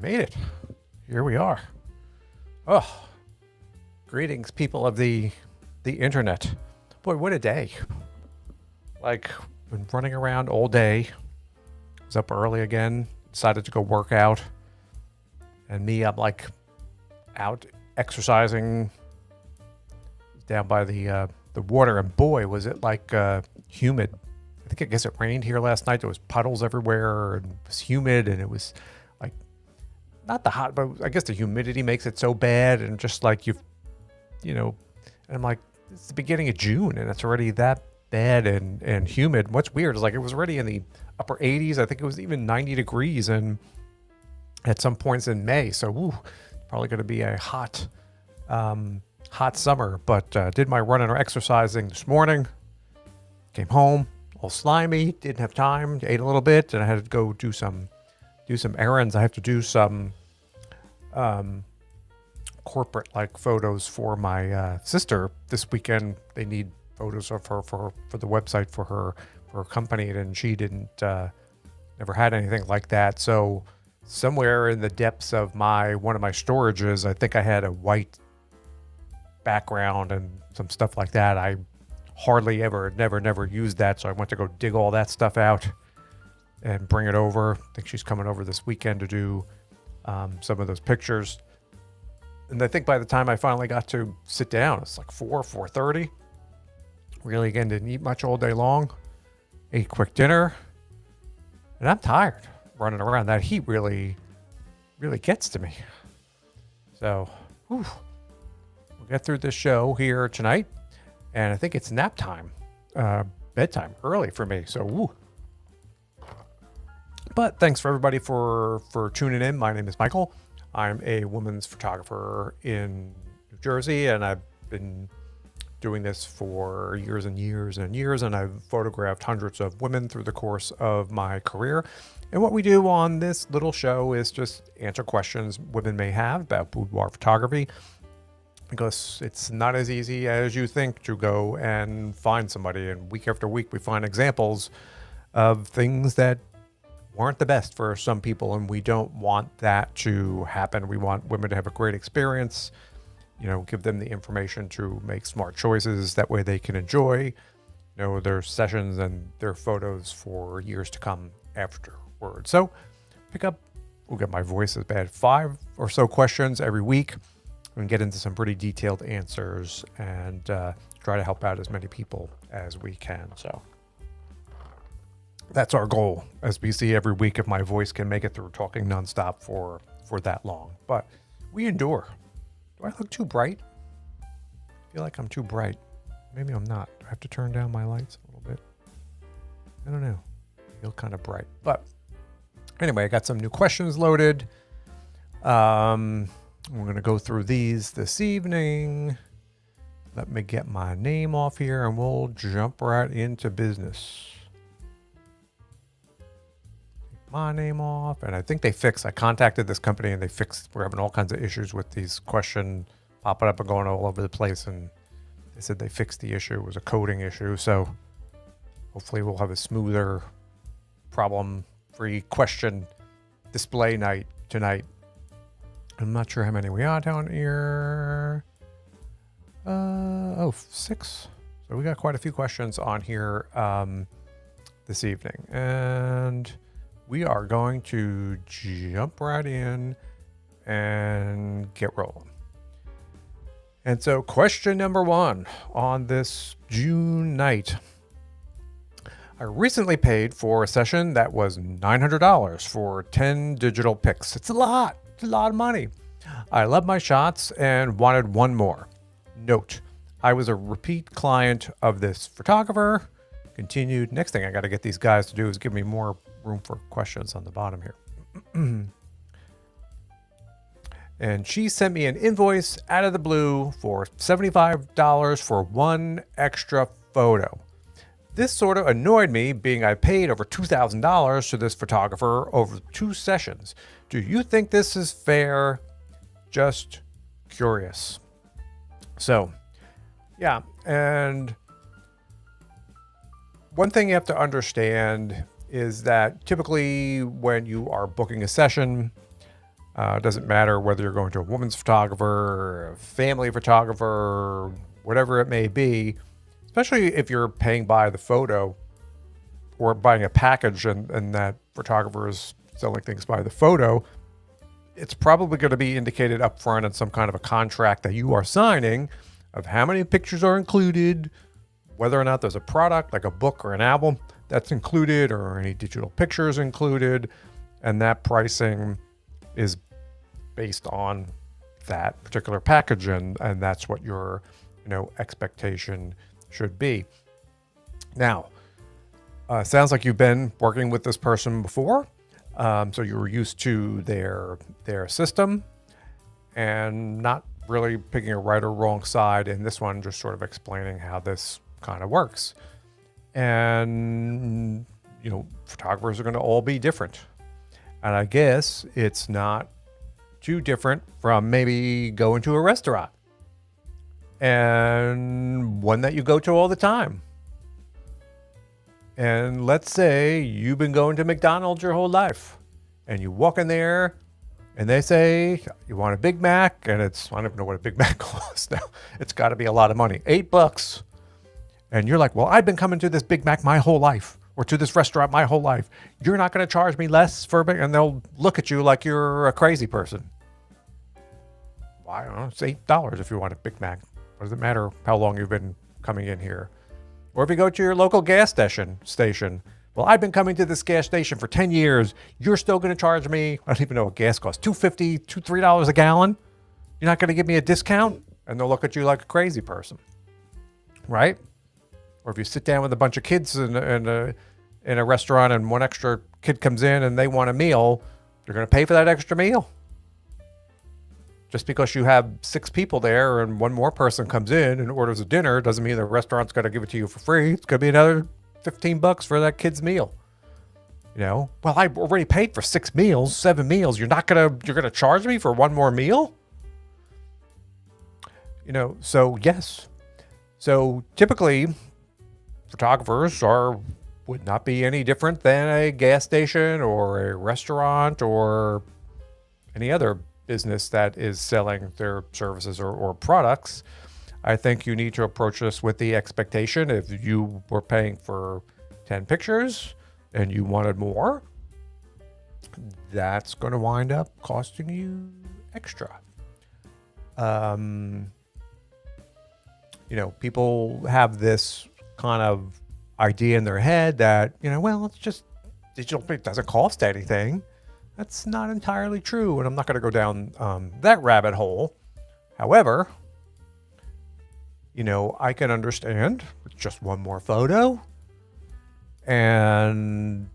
made it. Here we are. Oh, greetings, people of the internet. Boy, what a day. Like, been running around all day. Was up early again. Decided to go work out. And me, I'm like out exercising down by the water. And boy, was it like humid. I guess it rained here last night. There was puddles everywhere and it was humid, and it was like not the hot, but I guess the humidity makes it so bad. And just like and I'm like, it's the beginning of June and it's already that bad and humid. What's weird is like it was already in the upper 80s. I think it was even 90 degrees and at some points in May. So probably going to be a hot summer. But did my running or exercising this morning. Came home all slimy. Didn't have time. Ate a little bit, and I had to go do some errands. I have to do some corporate like photos for my sister this weekend. They need photos of her for the website for her company, and she didn't never had anything like that. So somewhere in the depths of one of my storages, I think I had a white background and some stuff like that. I hardly ever, never used that. So I went to go dig all that stuff out and bring it over. I think she's coming over this weekend to do some of those pictures. And I think by the time I finally got to sit down, it's like 4:30. Really, again, didn't eat much all day long. Ate a quick dinner. And I'm tired running around. That heat really gets to me. So, we'll get through this show here tonight. And I think it's nap time, bedtime, early for me. So, But thanks for everybody for tuning in. My name is Michael. I'm a women's photographer in New Jersey, and I've been doing this for years and years and years, and I've photographed hundreds of women through the course of my career. And what we do on this little show is just answer questions women may have about boudoir photography, because it's not as easy as you think to go and find somebody. And week after week, we find examples of things that weren't the best for some people, and we don't want that to happen. We want women to have a great experience, give them the information to make smart choices. That way they can enjoy, their sessions and their photos for years to come afterward. So we'll get my voice as bad, 5 or so questions every week and get into some pretty detailed answers and try to help out as many people as we can. So that's our goal, as we see every week, if my voice can make it through talking nonstop for that long. But we endure. Do I look too bright? I feel like I'm too bright. Maybe I'm not. Do I have to turn down my lights a little bit? I don't know. I feel kind of bright. But anyway, I got some new questions loaded. We're going to go through these this evening. Let me get my name off here and we'll jump right into business. Take my name off. And I think I contacted this company and we're having all kinds of issues with these questions popping up and going all over the place. And they said they fixed the issue. It was a coding issue. So hopefully we'll have a smoother, problem-free question display night tonight. I'm not sure how many we are down here. 6. So we got quite a few questions on here this evening. And we are going to jump right in and get rolling. And so question number 1 on this June night. I recently paid for a session that was $900 for 10 digital pics. It's a lot. It's a lot of money. I love my shots and wanted one more. Note, I was a repeat client of this photographer. Continued. Next thing I got to get these guys to do is give me more room for questions on the bottom here. And she sent me an invoice out of the blue for $75 for one extra photo. This sort of annoyed me, being I paid over $2,000 to this photographer over 2 sessions. Do you think this is fair? Just curious. So, yeah, and one thing you have to understand is that typically when you are booking a session, It doesn't matter whether you're going to a woman's photographer, a family photographer, whatever it may be, especially if you're paying by the photo or buying a package and that photographer is selling things by the photo. It's probably going to be indicated up front in some kind of a contract that you are signing of how many pictures are included, whether or not there's a product like a book or an album that's included or any digital pictures included. And that pricing is based on that particular package, and that's what your expectation should be. Now, sounds like you've been working with this person before, so you were used to their system and not really picking a right or wrong side in this one, just sort of explaining how this kind of works. And photographers are going to all be different, and I guess it's not too different from maybe going to a restaurant and one that you go to all the time. And let's say you've been going to McDonald's your whole life and you walk in there and they say you want a Big Mac, and I don't even know what a Big Mac costs now. It's got to be a lot of money, $8. And you're like, well, I've been coming to this Big Mac my whole life, or to this restaurant my whole life. You're not going to charge me less for a Big, and they'll look at you like you're a crazy person. Well, I don't know, it's $8 if you want a Big Mac. What does it matter how long you've been coming in here? Or if you go to your local gas station, well, I've been coming to this gas station for 10 years. You're still going to charge me, I don't even know what gas costs, $2.50, $3 a gallon? You're not going to give me a discount? And they'll look at you like a crazy person, right? Or if you sit down with a bunch of kids in a restaurant and one extra kid comes in and they want a meal, you're going to pay for that extra meal. Just because you have 6 people there and one more person comes in and orders a dinner doesn't mean the restaurant's going to give it to you for free. It's going to be another $15 for that kid's meal. Well, I already paid for 6 meals, 7 meals. You're going to charge me for one more meal? So yes. So typically photographers would not be any different than a gas station or a restaurant or any other business that is selling their services or products. I think you need to approach this with the expectation, if you were paying for 10 pictures and you wanted more, that's going to wind up costing you extra. People have this kind of idea in their head that, well, it's just digital, it doesn't cost anything. That's not entirely true, and I'm not going to go down that rabbit hole. However, I can understand with just one more photo, and,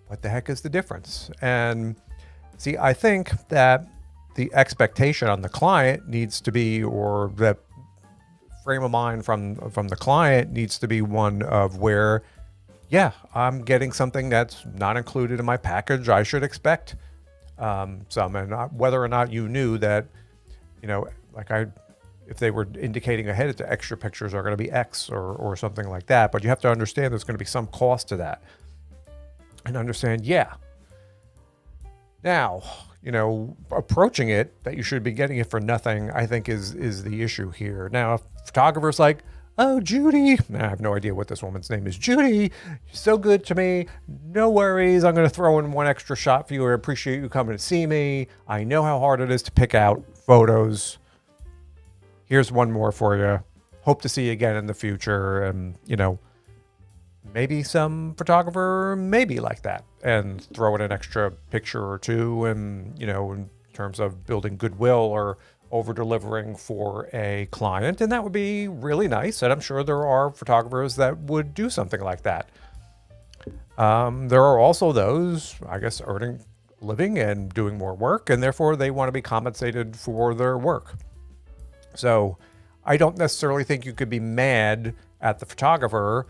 what the heck is the difference? And see, I think that the expectation on the client needs to be, or that frame of mind from the client needs to be one of where, yeah, I'm getting something that's not included in my package. I should expect some, and whether or not you knew that, if they were indicating ahead that the extra pictures are going to be X or something like that, but you have to understand there's going to be some cost to that, and understand, yeah. Now, approaching it that you should be getting it for nothing, I think is the issue here. Now, if photographers like, oh, Judy, I have no idea what this woman's name is. Judy, you're so good to me. No worries. I'm going to throw in one extra shot for you. I appreciate you coming to see me. I know how hard it is to pick out photos. Here's one more for you. Hope to see you again in the future. And, maybe some photographer may be like that and throw in an extra picture or two, and, in terms of building goodwill or over-delivering for a client, and that would be really nice, and I'm sure there are photographers that would do something like that. There are also those, I guess, earning a living and doing more work, and therefore they want to be compensated for their work. So I don't necessarily think you could be mad at the photographer,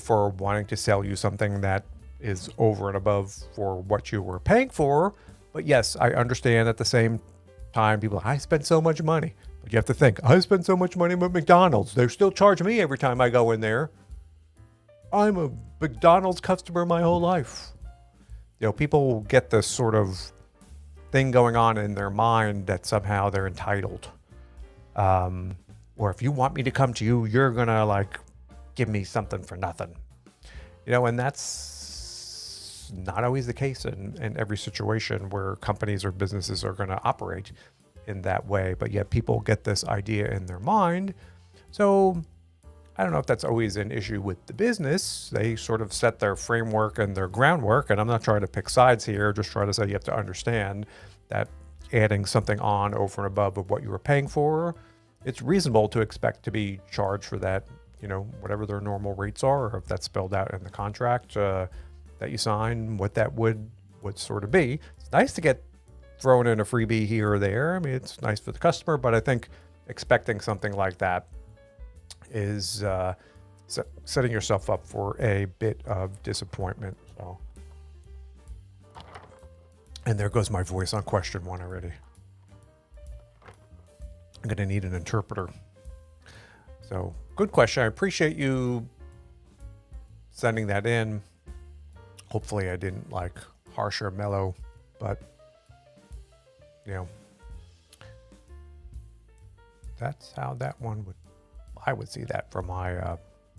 for wanting to sell you something that is over and above for what you were paying for. But yes, I understand at the same time, people, I spend so much money. But you have to think, I spend so much money with McDonald's. They still charge me every time I go in there. I'm a McDonald's customer my whole life. People get this sort of thing going on in their mind that somehow they're entitled. Or if you want me to come to you, you're going to like give me something for nothing. And that's not always the case in every situation where companies or businesses are going to operate in that way. But yet people get this idea in their mind. So I don't know if that's always an issue with the business. They sort of set their framework and their groundwork. And I'm not trying to pick sides here, just trying to say you have to understand that adding something on over and above of what you were paying for, it's reasonable to expect to be charged for that, whatever their normal rates are, or if that's spelled out in the contract that you sign, what that would sort of be. It's nice to get thrown in a freebie here or there. I mean, it's nice for the customer, but I think expecting something like that is setting yourself up for a bit of disappointment. So, and there goes my voice on question 1 already. I'm going to need an interpreter. So, good question. I appreciate you sending that in. Hopefully I didn't like harsh or mellow, but that's how that one I would see that from my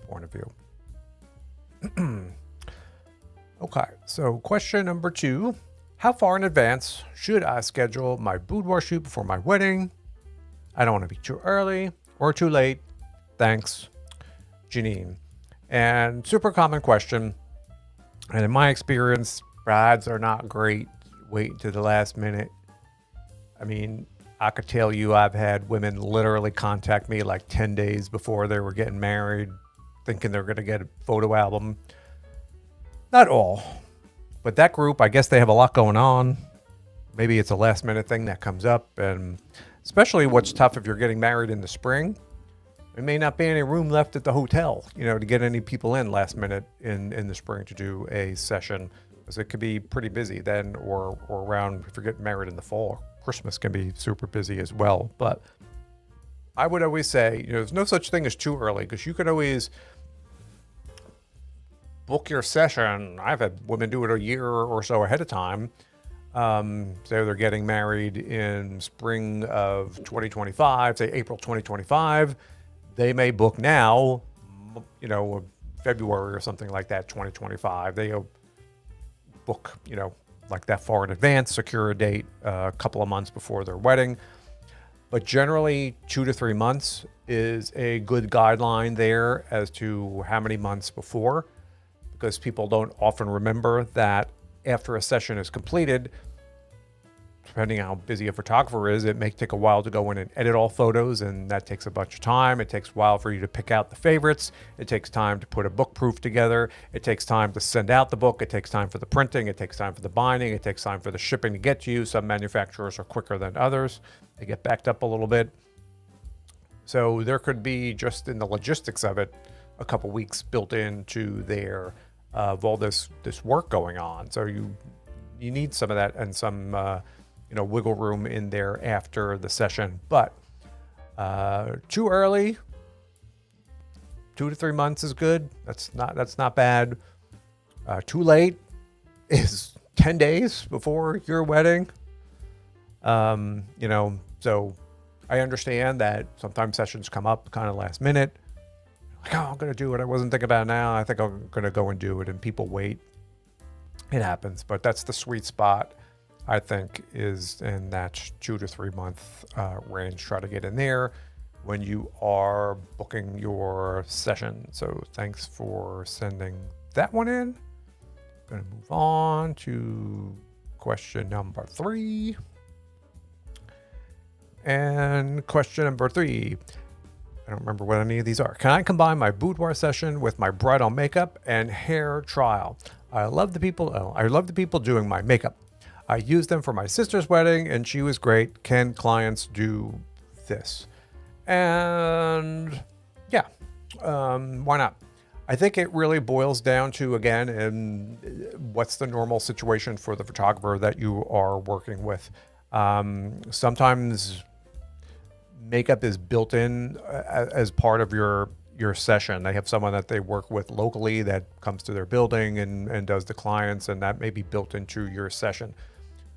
point of view. Okay, so question number 2. How far in advance should I schedule my boudoir shoot before my wedding? I don't want to be too early or too late. Thanks, Janine. And super common question. And in my experience, brides are not great waiting to the last minute. I mean, I could tell you I've had women literally contact me like 10 days before they were getting married, thinking they're going to get a photo album. Not all, but that group, I guess they have a lot going on. Maybe it's a last minute thing that comes up, and especially what's tough if you're getting married in the spring, there may not be any room left at the hotel, to get any people in last minute in the spring to do a session, because it could be pretty busy then, or around if you're getting married in the fall. Christmas can be super busy as well. But I would always say, there's no such thing as too early, because you could always book your session. I've had women do it a year or so ahead of time. Say they're getting married in spring of 2025, say April 2025. They may book now, February or something like that, 2025. They book, like that far in advance, secure a date a couple of months before their wedding. But generally 2 to 3 months is a good guideline there as to how many months before, because people don't often remember that after a session is completed, depending on how busy a photographer is, it may take a while to go in and edit all photos, and that takes a bunch of time. It takes a while for you to pick out the favorites. It takes time to put a book proof together. It takes time to send out the book. It takes time for the printing. It takes time for the binding. It takes time for the shipping to get to you. Some manufacturers are quicker than others. They get backed up a little bit. So there could be, just in the logistics of it, a couple weeks built into there of all this work going on. So you need some of that and some wiggle room in there after the session. But too early, 2 to 3 months is good. That's not bad. Too late is 10 days before your wedding. So I understand that sometimes sessions come up kind of last minute. Like, I'm going to do it. I wasn't thinking about it now. I think I'm going to go and do it. And people wait. It happens. But that's the sweet spot, I think, is in that 2 to 3 month range. Try to get in there when you are booking your session. So thanks for sending that one in. Going to move on to question number 3. And question number 3. I don't remember what any of these are. Can I combine my boudoir session with my bridal makeup and hair trial? I love the people doing my makeup. I used them for my sister's wedding and she was great. Can clients do this? And yeah, why not? I think it really boils down to, again, what's the normal situation for the photographer that you are working with. Sometimes makeup is built in as part of your your session. They have someone that they work with locally that comes to their building and does the clients, and that may be built into your session.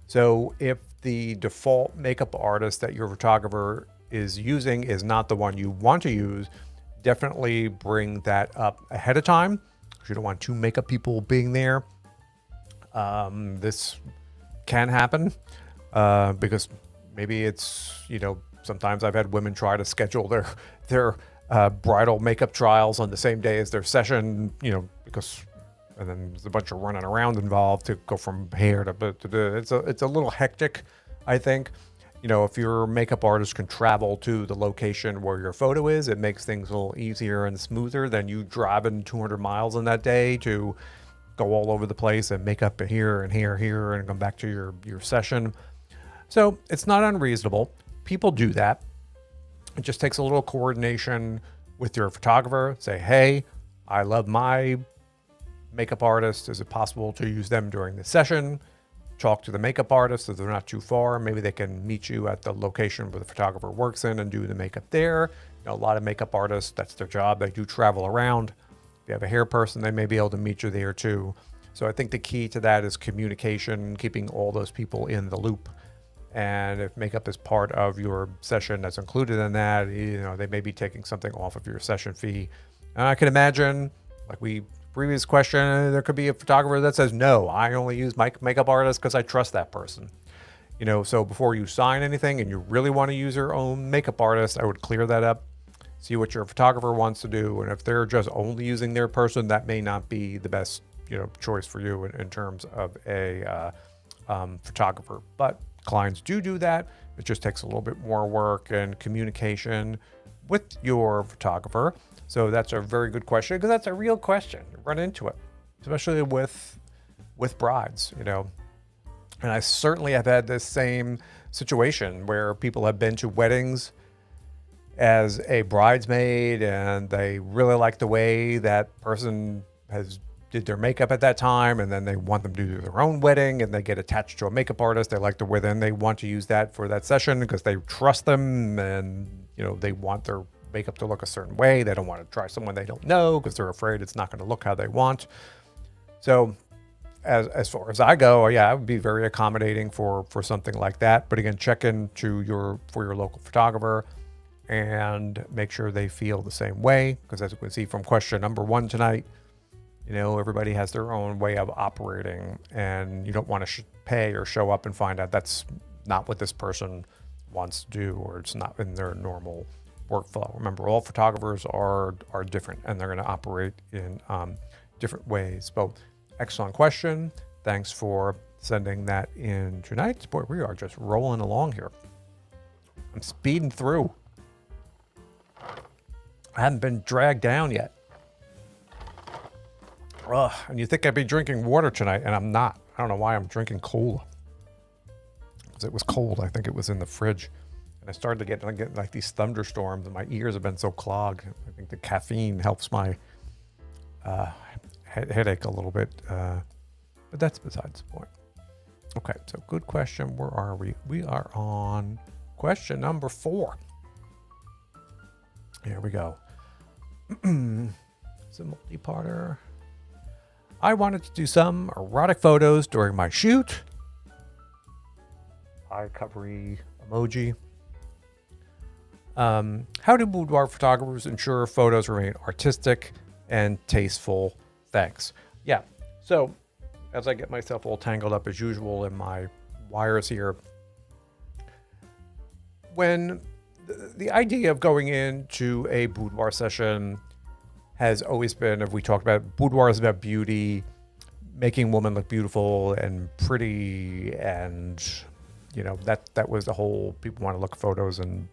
So if the default makeup artist that your photographer is using is not the one you want to use, definitely bring that up ahead of time, because you don't want two makeup people being there. This can happen because maybe it's, sometimes I've had women try to schedule their bridal makeup trials on the same day as their session, because, and then there's a bunch of running around involved to go from hair to it's a little hectic, I think. If your makeup artist can travel to the location where your photo is, it makes things a little easier and smoother than you driving 200 miles in that day to go all over the place and make up here and here and come back to your session. So it's not unreasonable. People do that. It just takes a little coordination with your photographer. Say, hey, I love my makeup artist. Is it possible to use them during the session? Talk to the makeup artist if they're not too far. Maybe they can meet you at the location where the photographer works in and do the makeup there. A lot of makeup artists, that's their job. They do travel around. If you have a hair person, they may be able to meet you there too. So I think the key to that is communication, keeping all those people in the loop. And if makeup is part of your session that's included in that, they may be taking something off of your session fee. And I can imagine, like previous question, there could be a photographer that says, no, I only use my makeup artist because I trust that person. So before you sign anything and you really want to use your own makeup artist, I would clear that up, see what your photographer wants to do. And if they're just only using their person, that may not be the best, choice for you in terms of a photographer. But clients do that. It just takes a little bit more work and communication with your photographer. So that's a very good question, because that's a real question. You run into it, especially with brides, And I certainly have had this same situation where people have been to weddings as a bridesmaid and they really like the way that person did their makeup at that time, and then they want them to do their own wedding and they get attached to a makeup artist. They like the way, then they want to use that for that session because they trust them and, they want their makeup to look a certain way. They don't want to try someone they don't know because they're afraid it's not going to look how they want. So as far as I go, I would be very accommodating for something like that. But again, check into your local photographer and make sure they feel the same way. Because as you can see from question number 1 tonight, everybody has their own way of operating, and you don't want to pay or show up and find out that's not what this person wants to do, or it's not in their normal workflow. Remember, all photographers are different, and they're going to operate in different ways. But excellent question. Thanks for sending that in tonight. Boy, we are just rolling along here. I'm speeding through. I haven't been dragged down yet. And you think I'd be drinking water tonight, and I'm not. I don't know why I'm drinking cola. Because it was cold. I think it was in the fridge. And I started to get like these thunderstorms, and my ears have been so clogged. I think the caffeine helps my headache a little bit. But that's besides the point. Okay, so good question. Where are we? We are on question number 4. Here we go. It's a multi-parter. I wanted to do some erotic photos during my shoot. Eye covery emoji. How do boudoir photographers ensure photos remain artistic and tasteful? Thanks. Yeah. So as I get myself all tangled up as usual in my wires here, when the idea of going into a boudoir session has always been, if we talked about boudoir is about beauty, making women look beautiful and pretty, and that was the whole, people want to look at photos and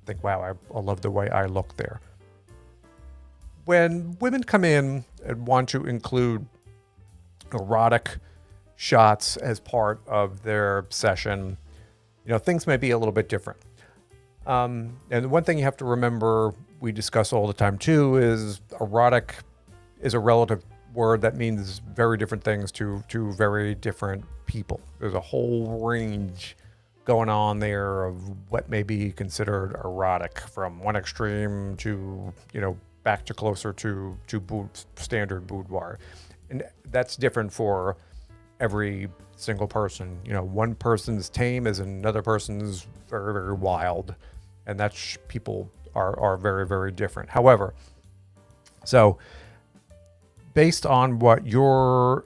think, wow, I love the way I look there. When women come in and want to include erotic shots as part of their session, things may be a little bit different. And one thing you have to remember, we discuss all the time too, is erotic is a relative word that means very different things to very different people. There's a whole range going on there of what may be considered erotic, from one extreme to, back to closer to standard boudoir. And that's different for every single person. One person's tame is another person's very, very wild. And that's, people are very, very different. However, so based on what your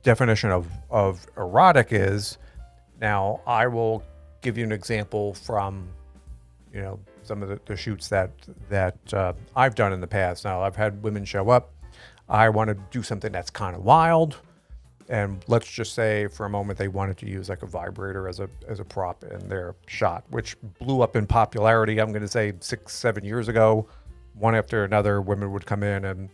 definition of erotic is, now I will give you an example from, some of the shoots that I've done in the past. Now, I've had women show up. I want to do something that's kind of wild. And let's just say for a moment they wanted to use like a vibrator as a prop in their shot, which blew up in popularity. I'm going to say 6-7 years ago. One after another, women would come in, and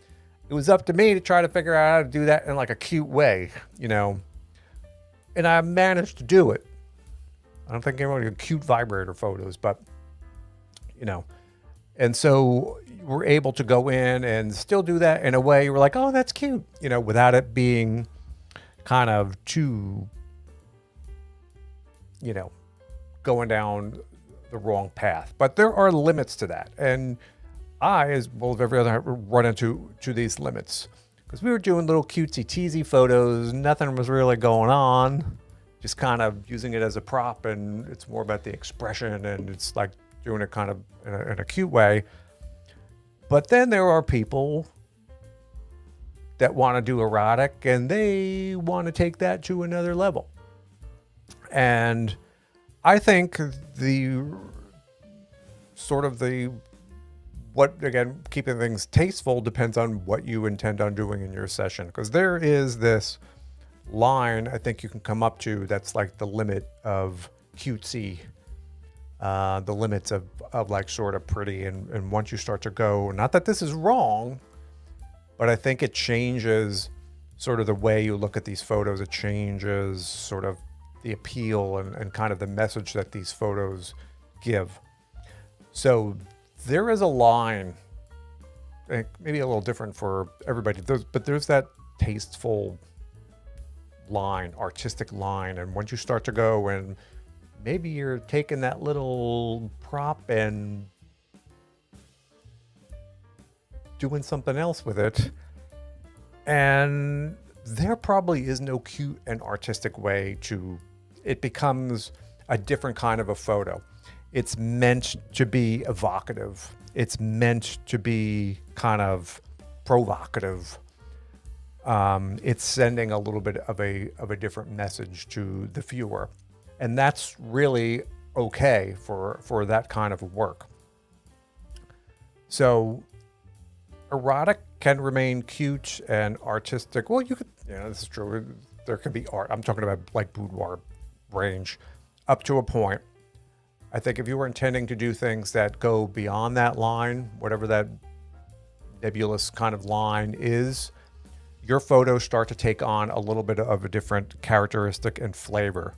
it was up to me to try to figure out how to do that in like a cute way, And I managed to do it. I don't think anyone did cute vibrator photos, but and so we're able to go in and still do that in a way you were like, oh, that's cute, without it being kind of too, going down the wrong path. But there are limits to that. And I, as well as every other, run into these limits. Because we were doing little cutesy teasy photos. Nothing was really going on. Just kind of using it as a prop. And it's more about the expression. And it's like doing it kind of in a cute way. But then there are people that want to do erotic, and they want to take that to another level. And I think keeping things tasteful depends on what you intend on doing in your session. Because there is this line I think you can come up to that's like the limit of cutesy, the limits of like sort of pretty. And once you start to go, not that this is wrong, but I think it changes sort of the way you look at these photos. It changes sort of the appeal and kind of the message that these photos give. So there is a line, maybe a little different for everybody, but there's that tasteful line, artistic line. And once you start to go and maybe you're taking that little prop and doing something else with it, and there probably is no cute and artistic way to, it becomes a different kind of a photo. It's meant to be evocative. It's meant to be kind of provocative. It's sending a little bit of a different message to the viewer, and that's really okay for that kind of work. So erotic can remain cute and artistic. Well, you could, this is true. There could be art. I'm talking about like boudoir range up to a point. I think if you were intending to do things that go beyond that line, whatever that nebulous kind of line is, your photos start to take on a little bit of a different characteristic and flavor.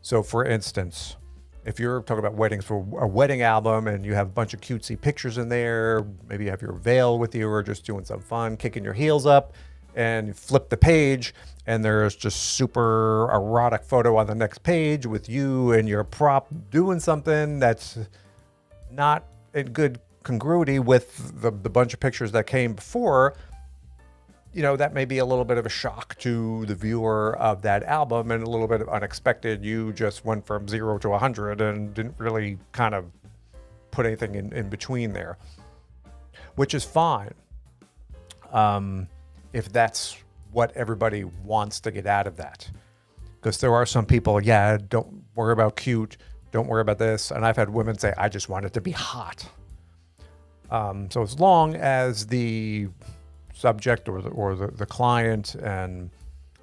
So for instance, if you're talking about weddings for a wedding album and you have a bunch of cutesy pictures in there, maybe you have your veil with you or just doing some fun, kicking your heels up, and you flip the page and there's just super erotic photo on the next page with you and your prop doing something that's not in good congruity with the bunch of pictures that came before, that may be a little bit of a shock to the viewer of that album and a little bit of unexpected. You just went from 0 to 100 and didn't really kind of put anything in between there, which is fine. If that's what everybody wants to get out of that. Because there are some people, don't worry about cute, don't worry about this. And I've had women say, I just want it to be hot. So as long as the subject or the client and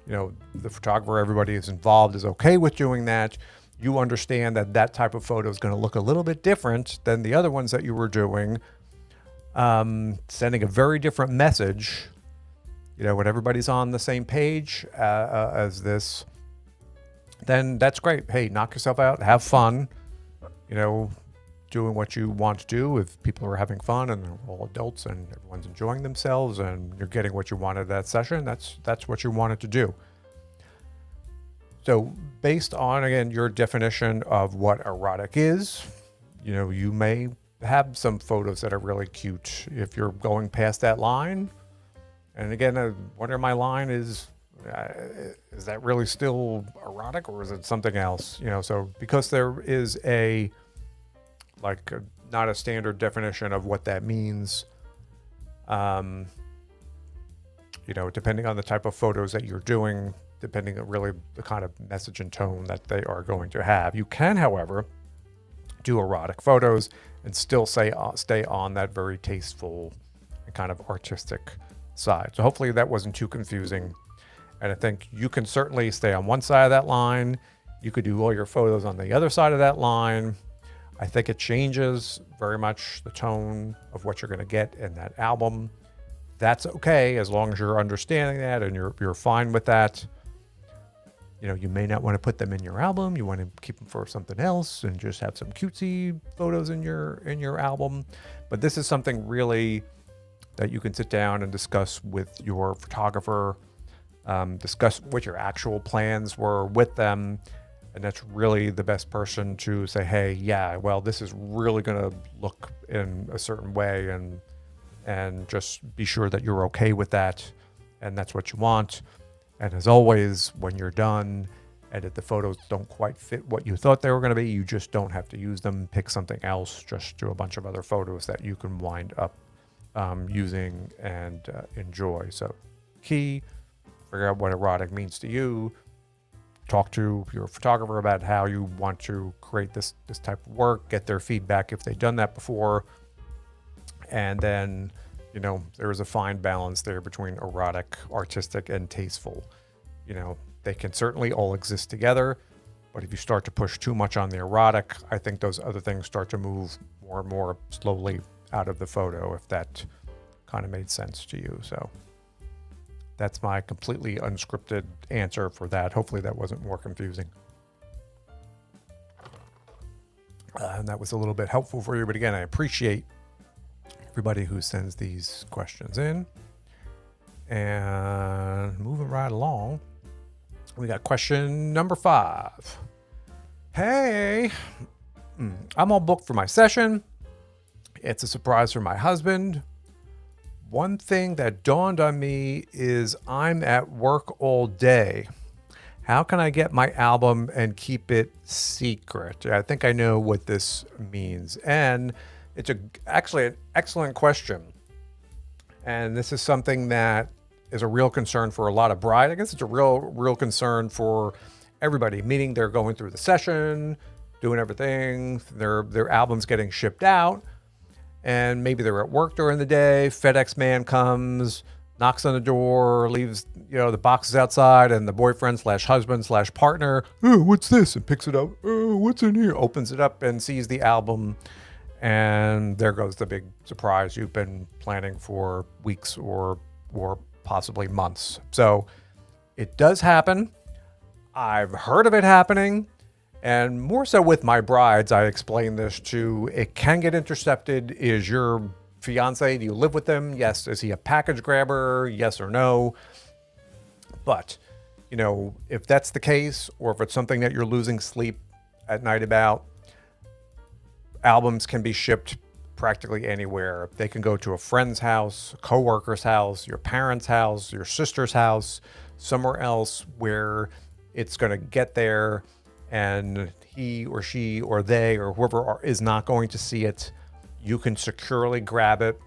the photographer, everybody is involved, is okay with doing that, you understand that type of photo is going to look a little bit different than the other ones that you were doing, sending a very different message. When everybody's on the same page as this, then that's great. Hey, knock yourself out, have fun, doing what you want to do. If people are having fun and they're all adults and everyone's enjoying themselves and you're getting what you wanted that session, that's what you wanted to do. So based on, again, your definition of what erotic is, you may have some photos that are really cute. If you're going past that line, and again, I wonder my line is that really still erotic or is it something else? So because there is not a standard definition of what that means, depending on the type of photos that you're doing, depending on really the kind of message and tone that they are going to have. You can, however, do erotic photos and still stay on that very tasteful and kind of artistic side. So hopefully that wasn't too confusing. And I think you can certainly stay on one side of that line. You could do all your photos on the other side of that line. I think it changes very much the tone of what you're going to get in that album. That's okay, as long as you're understanding that and you're fine with that. You may not want to put them in your album. You want to keep them for something else and just have some cutesy photos in your album. But this is something really that you can sit down and discuss with your photographer, discuss what your actual plans were with them. And that's really the best person to say, hey, yeah, well, this is really going to look in a certain way, and just be sure that you're okay with that. And that's what you want. And as always, when you're done and if the photos don't quite fit what you thought they were going to be, you just don't have to use them. Pick something else. Just do a bunch of other photos that you can wind up using and enjoy. So key, figure out what erotic means to you. Talk to your photographer about how you want to create this type of work. Get their feedback if they've done that before. And then, there is a fine balance there between erotic, artistic, and tasteful. They can certainly all exist together, but if you start to push too much on the erotic, I think those other things start to move more and more slowly out of the photo, if that kind of made sense to you. So that's my completely unscripted answer for that. Hopefully that wasn't more confusing. And that was a little bit helpful for you. But again, I appreciate everybody who sends these questions in. And moving right along, we got question number 5. Hey, I'm all booked for my session. It's a surprise for my husband. One thing that dawned on me is I'm at work all day. How can I get my album and keep it secret? I think I know what this means. And it's actually an excellent question. And this is something that is a real concern for a lot of brides. I guess it's a real concern for everybody, meaning they're going through the session, doing everything, their album's getting shipped out, and maybe they're at work during the day. FedEx man comes, knocks on the door, leaves the boxes outside, and the boyfriend / husband / partner, oh, what's this? And picks it up. Oh, what's in here? Opens it up and sees the album. And there goes the big surprise you've been planning for weeks or possibly months. So it does happen. I've heard of it happening. And more so with my brides, I explain this to, it can get intercepted. Is your fiance, do you live with them? Yes. Is he a package grabber? Yes or no? But, if that's the case, or if it's something that you're losing sleep at night about, albums can be shipped practically anywhere. They can go to a friend's house, a coworker's house, your parents' house, your sister's house, somewhere else where it's going to get there and he or she or they or whoever is not going to see it. You can securely grab it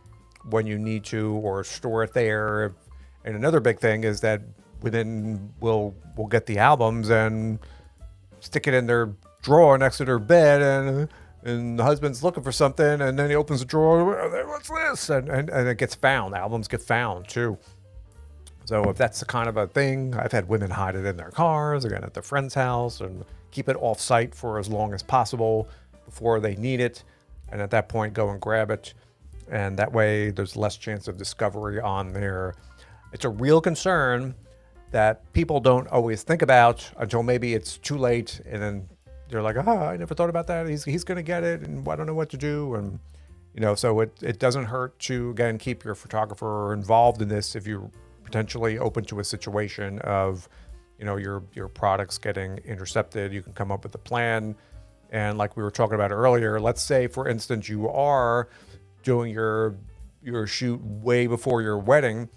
when you need to or store it there. And another big thing is that we'll get the albums and stick it in their drawer next to their bed, and the husband's looking for something, and then he opens the drawer, what's this? And it gets found. Albums get found too. So if that's the kind of a thing, I've had women hide it in their cars, again at their friend's house, and keep it off site for as long as possible before they need it. And at that point, go and grab it. And that way there's less chance of discovery on there. It's a real concern that people don't always think about until maybe it's too late. And then they're like, I never thought about that. He's going to get it, and I don't know what to do. And, so it doesn't hurt to, again, keep your photographer involved in this if you're potentially open to a situation of, your products getting intercepted. You can come up with a plan. And like we were talking about earlier, let's say, for instance, you are doing your shoot way before your wedding.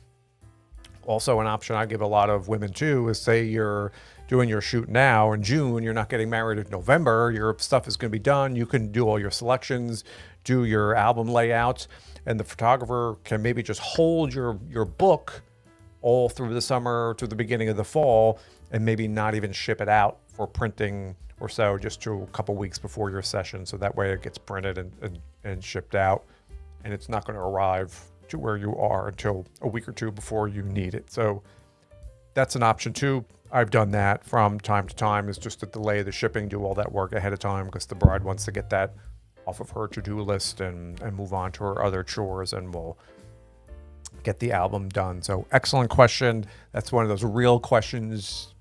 Also, an option I give a lot of women too is, say you're doing your shoot now in June, you're not getting married in November, your stuff is going to be done. You can do all your selections, do your album layout, and the photographer can maybe just hold your book all through the summer to the beginning of the fall, and maybe not even ship it out for printing or so, just to a couple weeks before your session. So that way it gets printed and shipped out, and it's not going to arrive to where you are until a week or two before you need it. So that's an option too. I've done that from time to time, is just to delay the shipping, do all that work ahead of time, because the bride wants to get that off of her to-do list and move on to her other chores, and we'll get the album done. So excellent question. That's one of those real questions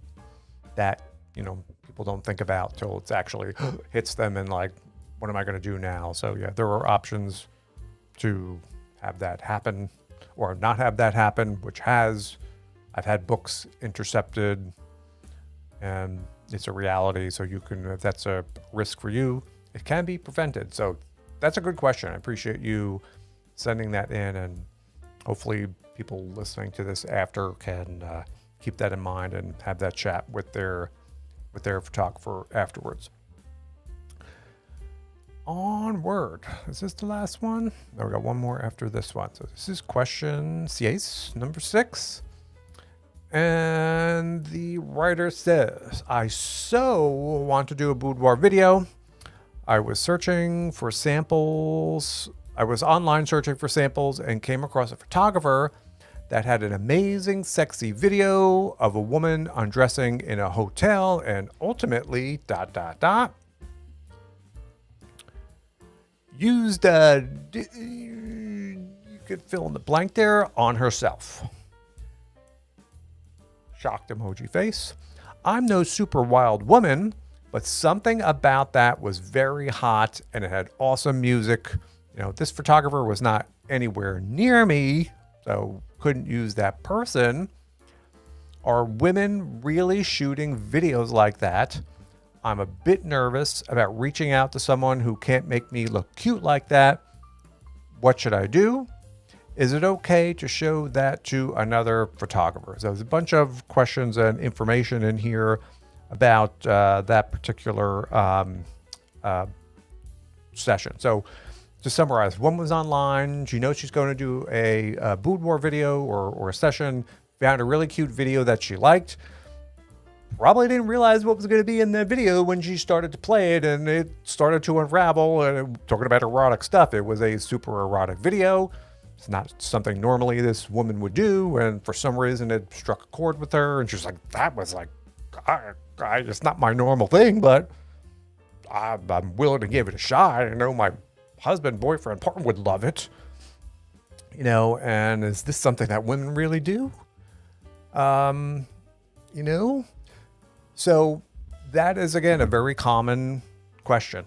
that, people don't think about till it's actually hits them, and like, what am I going to do now? So yeah, there are options to have that happen or not have that happen, which I've had books intercepted, and it's a reality. So you can, if that's a risk for you, it can be prevented. So that's a good question. I appreciate you sending that in, and hopefully people listening to this after can keep that in mind and have that chat with their photographer afterwards. Onward. Is this the last one? No, we got one more after this one. So this is question 6, number 6. And the writer says, I so want to do a boudoir video. I was searching for samples. I was online searching for samples and came across a photographer that had an amazing, sexy video of a woman undressing in a hotel, and ultimately, used, you could fill in the blank there, on herself. Shocked emoji face. I'm no super wild woman, but something about that was very hot, and it had awesome music. This photographer was not anywhere near me, so couldn't use that person. Are women really shooting videos like that? I'm a bit nervous about reaching out to someone who can't make me look cute like that. What should I do? Is it okay to show that to another photographer? So there's a bunch of questions and information in here about that particular session. So to summarize, one was online. She knows she's going to do a boudoir video or a session, found a really cute video that she liked. Probably didn't realize what was going to be in the video when she started to play it, and it started to unravel. And talking about erotic stuff, it was a super erotic video. It's not something normally this woman would do, and for some reason it struck a chord with her, and she's like, that was like, it's not my normal thing, but I'm willing to give it a shot. I know my husband, boyfriend, partner would love it. And is this something that women really do? So that is, again, a very common question.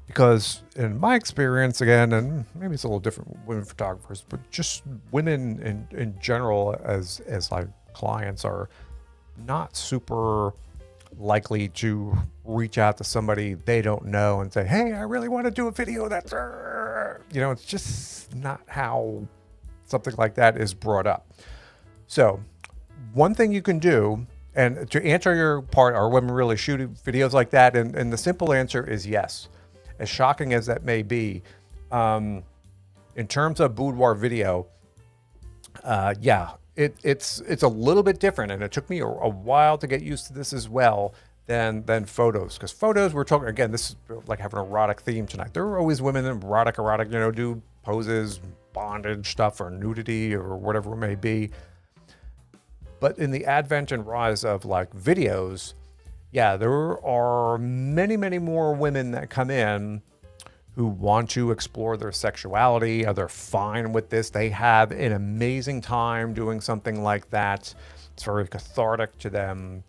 Because in my experience, again, and maybe it's a little different with women photographers, but just women in general as like clients are not super likely to reach out to somebody they don't know and say, hey, I really want to do a video that's, it's just not how something like that is brought up. So one thing you can do, and to answer your part, are women really shooting videos like that? And the simple answer is yes. As shocking as that may be, in terms of boudoir video, it's a little bit different, and it took me a while to get used to this as well than photos. Because photos, we're talking, again, this is like having an erotic theme tonight. There are always women in erotic, do poses, bondage stuff, or nudity, or whatever it may be. But in the advent and rise of like videos, there are many, many more women that come in who want to explore their sexuality. They're fine with this. They have an amazing time doing something like that. It's very cathartic to them.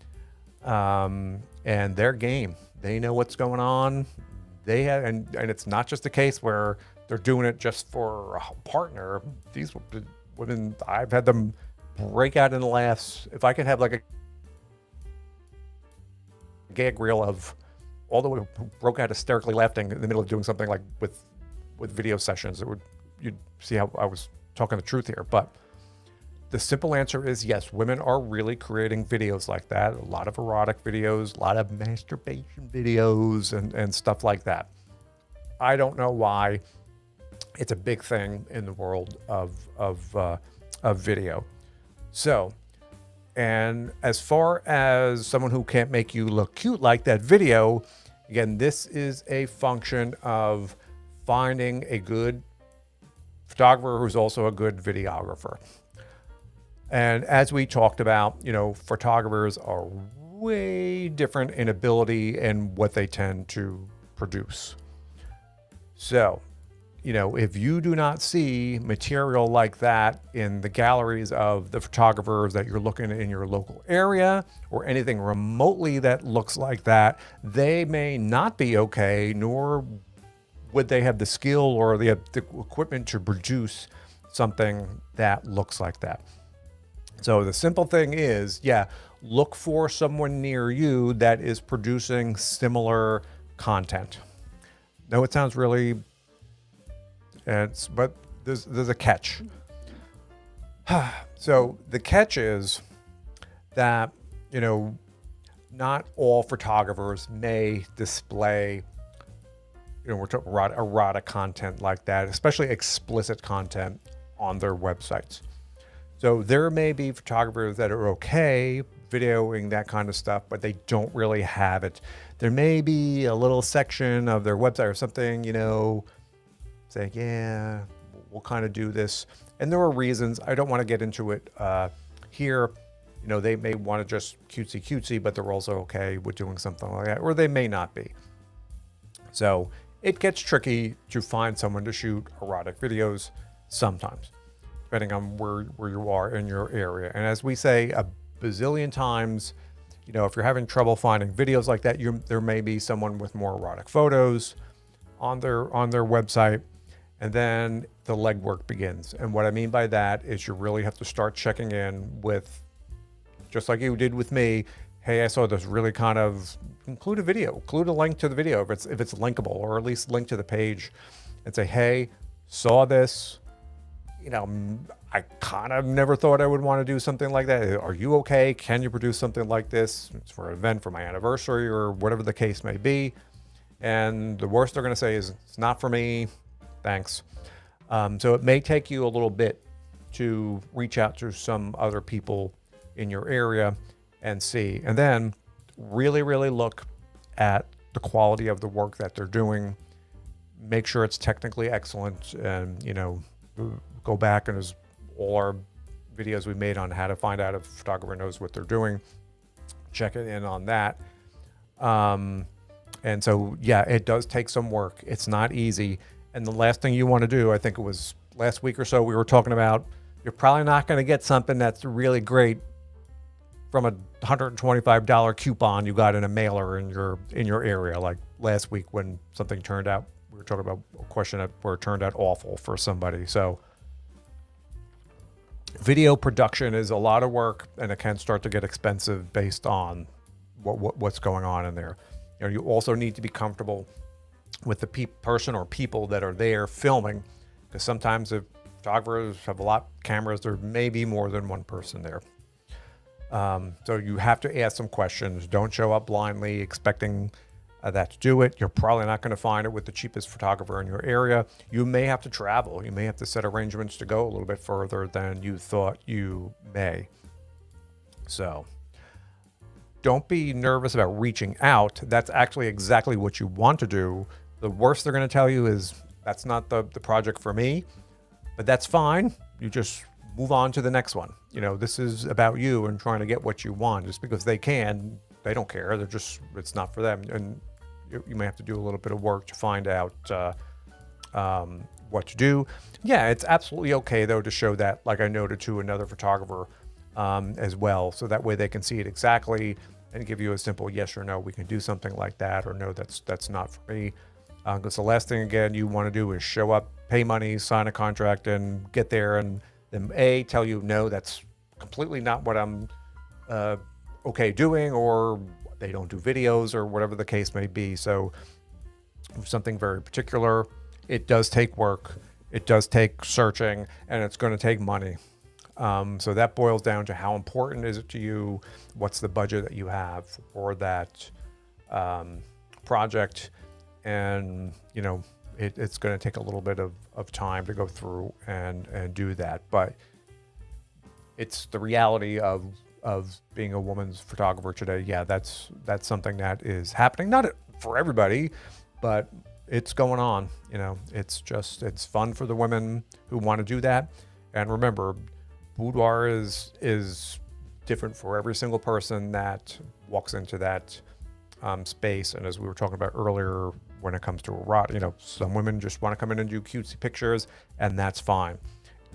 And their game. They know what's going on. They have, and it's not just a case where they're doing it just for a partner. These women, I've had them break out in laughs. If I can have like a gag reel of all the way who broke out hysterically laughing in the middle of doing something like with video sessions. You'd see how I was talking the truth here. But the simple answer is yes, women are really creating videos like that. A lot of erotic videos, a lot of masturbation videos and stuff like that. I don't know why it's a big thing in the world of video. So, and as far as someone who can't make you look cute like that video, again, this is a function of finding a good photographer who's also a good videographer. And as we talked about, photographers are way different in ability and what they tend to produce. So, if you do not see material like that in the galleries of the photographers that you're looking at in your local area or anything remotely that looks like that, they may not be okay, nor would they have the skill or the equipment to produce something that looks like that. So the simple thing is, look for someone near you that is producing similar content. No, it sounds really, but there's a catch. So the catch is that, not all photographers may display, we're talking erotic content like that, especially explicit content on their websites. So there may be photographers that are okay videoing that kind of stuff, but they don't really have it. There may be a little section of their website or something, saying, yeah, we'll kind of do this. And there are reasons. I don't want to get into it here. They may want to just cutesy, but they're also okay with doing something like that, or they may not be. So it gets tricky to find someone to shoot erotic videos sometimes, depending on where you are in your area. And as we say a bazillion times, if you're having trouble finding videos like that, there may be someone with more erotic photos on their website, and then the legwork begins. And what I mean by that is you really have to start checking in with, just like you did with me. Hey, I saw this really kind of, include a video, include a link to the video if it's linkable, or at least link to the page and say, hey, saw this. I kind of never thought I would want to do something like that. Are you okay? Can you produce something like this? It's for an event, for my anniversary, or whatever the case may be. And the worst they're going to say is, it's not for me. Thanks. So it may take you a little bit to reach out to some other people in your area and see. And then really, really look at the quality of the work that they're doing. Make sure it's technically excellent, and, go back, and there's all our videos we made on how to find out if a photographer knows what they're doing. Check it in on that. And so, it does take some work. It's not easy. And the last thing you want to do, I think it was last week or so, we were talking about, you're probably not going to get something that's really great from a $125 coupon you got in a mailer in your area. Like last week when something turned out, we were talking about a question where it turned out awful for somebody. So video production is a lot of work, and it can start to get expensive based on what's going on in there. You also need to be comfortable with the person or people that are there filming, because sometimes if photographers have a lot of cameras, there may be more than one person there. So you have to ask some questions. Don't show up blindly expecting that to do it. You're probably not going to find it with the cheapest photographer in your area. You may have to travel. You may have to set arrangements to go a little bit further than you thought you may. So don't be nervous about reaching out. That's actually exactly what you want to do. The worst they're going to tell you is, that's not the project for me, but that's fine. You just move on to the next one. This is about you and trying to get what you want. Just because they don't care. It's not for them. And you may have to do a little bit of work to find out what to do. Yeah, it's absolutely okay though to show that, like I noted, to another photographer as well. So that way they can see it exactly and give you a simple yes or no, we can do something like that, or no, that's not for me. Because the last thing, again, you want to do is show up, pay money, sign a contract, and get there, and then tell you, no, that's completely not what I'm okay doing, or they don't do videos or whatever the case may be. So something very particular, it does take work, it does take searching, and it's going to take money. So that boils down to how important is it to you? What's the budget that you have for that project? And, you know, it's going to take a little bit of time to go through and do that. But it's the reality of being a woman's photographer today. Yeah, that's something that is happening. Not for everybody, but it's going on. You know, it's fun for the women who want to do that. And remember, boudoir is different for every single person that walks into that space. And as we were talking about earlier, when it comes to erotic, you know, some women just want to come in and do cutesy pictures, and that's fine.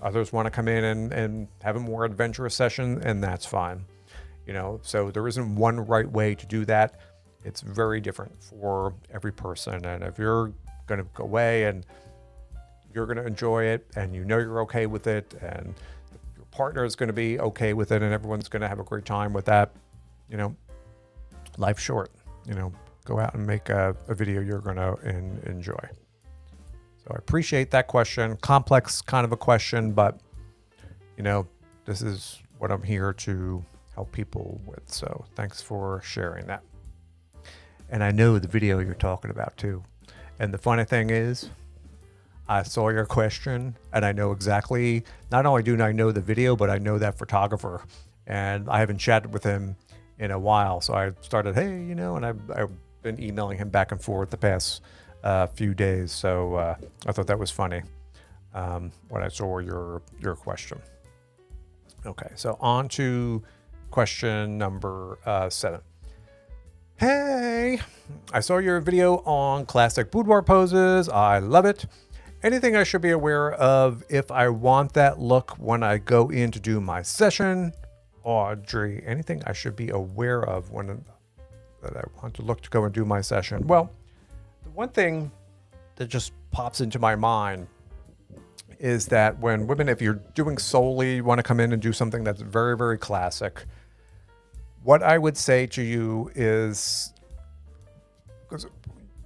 Others want to come in and have a more adventurous session, and that's fine. You know, so there isn't one right way to do that. It's very different for every person. And if you're going to go away and you're going to enjoy it, and you know you're okay with it, and your partner is going to be okay with it, and everyone's going to have a great time with that, you know, life's short. You know, go out and make a video you're going to enjoy. So I appreciate that question. Complex kind of a question, but, you know, this is what I'm here to help people with. So thanks for sharing that. And I know the video you're talking about too. And the funny thing is, I saw your question and I know exactly, not only do I know the video, but I know that photographer, and I haven't chatted with him in a while. So I started, hey, you know, and I've been emailing him back and forth the past few days. So I thought that was funny when I saw your question. Okay, so on to question number 7. Hey, I saw your video on classic boudoir poses. I love it. Anything I should be aware of if I want that look when I go in to do my session? Audrey, anything I should be aware of when that I want to look to go and do my session? Well, the one thing that just pops into my mind is that when women, if you're doing solely, you want to come in and do something that's very, very classic, what I would say to you is, because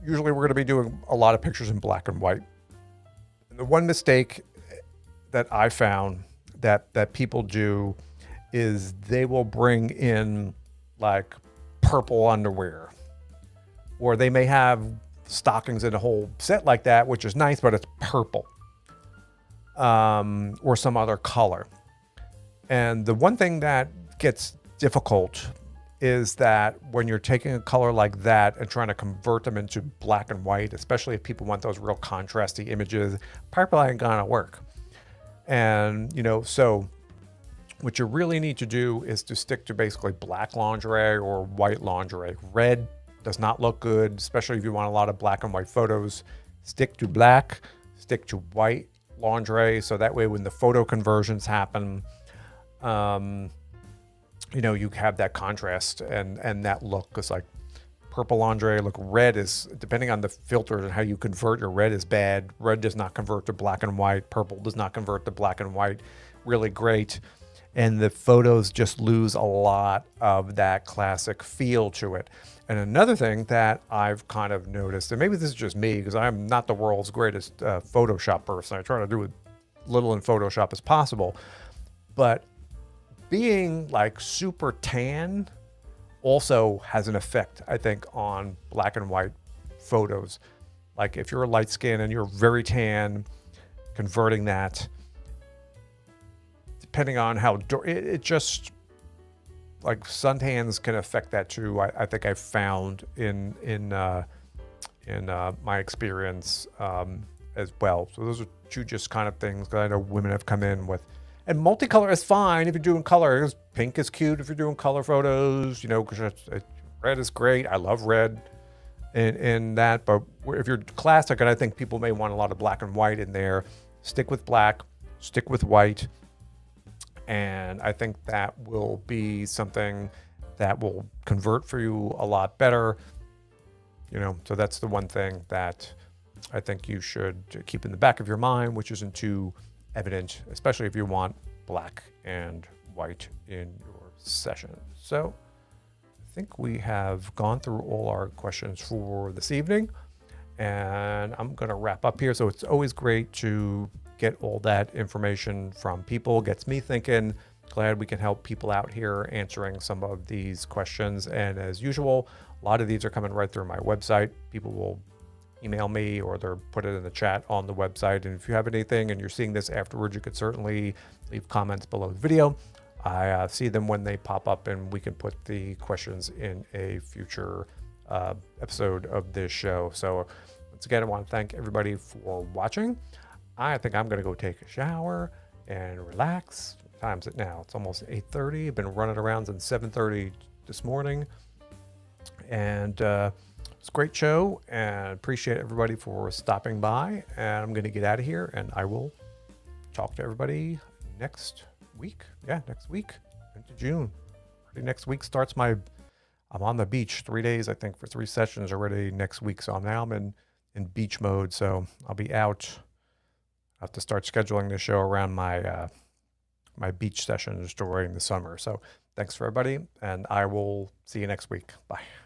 usually we're going to be doing a lot of pictures in black and white. And the one mistake that I found that people do is they will bring in like purple underwear, or they may have stockings in a whole set like that, which is nice, but it's purple, or some other color. And the one thing that gets difficult is that when you're taking a color like that and trying to convert them into black and white, especially if people want those real contrasty images, purple ain't gonna work. And, you know, so what you really need to do is to stick to basically black lingerie or white lingerie. Red does not look good, especially if you want a lot of black and white photos. Stick to black, stick to white lingerie, so that way when the photo conversions happen, you know, you have that contrast and that look. Because like purple lingerie, look, red is, depending on the filter and how you convert your red, is bad. Red does not convert to black and white. Purple does not convert to black and white really great. And the photos just lose a lot of that classic feel to it. And another thing that I've kind of noticed, and maybe this is just me because I'm not the world's greatest Photoshop person. I try to do as little in Photoshop as possible. But being like super tan also has an effect, I think, on black and white photos. Like if you're a light skin and you're very tan, converting that, depending on how it just, like suntans can affect that too. I think I've found in my experience as well. So those are two just kind of things that I know women have come in with. And multicolor is fine if you're doing color. Pink is cute if you're doing color photos, you know, because red is great. I love red in that. But if you're classic, and I think people may want a lot of black and white in there, stick with black, stick with white. And I think that will be something that will convert for you a lot better. You know, so that's the one thing that I think you should keep in the back of your mind, which isn't too evident, especially if you want black and white in your session. So think we have gone through all our questions for this evening, and I'm going to wrap up here. So it's always great to get all that information from people. Gets me thinking. Glad we can help people out here answering some of these questions. And as usual, a lot of these are coming right through my website. People will email me or they'll put it in the chat on the website. And if you have anything and you're seeing this afterwards, you could certainly leave comments below the video. I see them when they pop up, and we can put the questions in a future episode of this show. So once again, I want to thank everybody for watching. I think I'm going to go take a shower and relax. What time is it now? It's almost 8:30. I've been running around since 7:30 this morning. And it's a great show, and appreciate everybody for stopping by. And I'm going to get out of here, and I will talk to everybody next week. Yeah, next week into June. Already next week starts I'm on the beach 3 days, I think, for 3 sessions already next week. So I'm in beach mode. So I'll be out. I have to start scheduling the show around my my beach sessions during the summer. So thanks for everybody, and I will see you next week. Bye.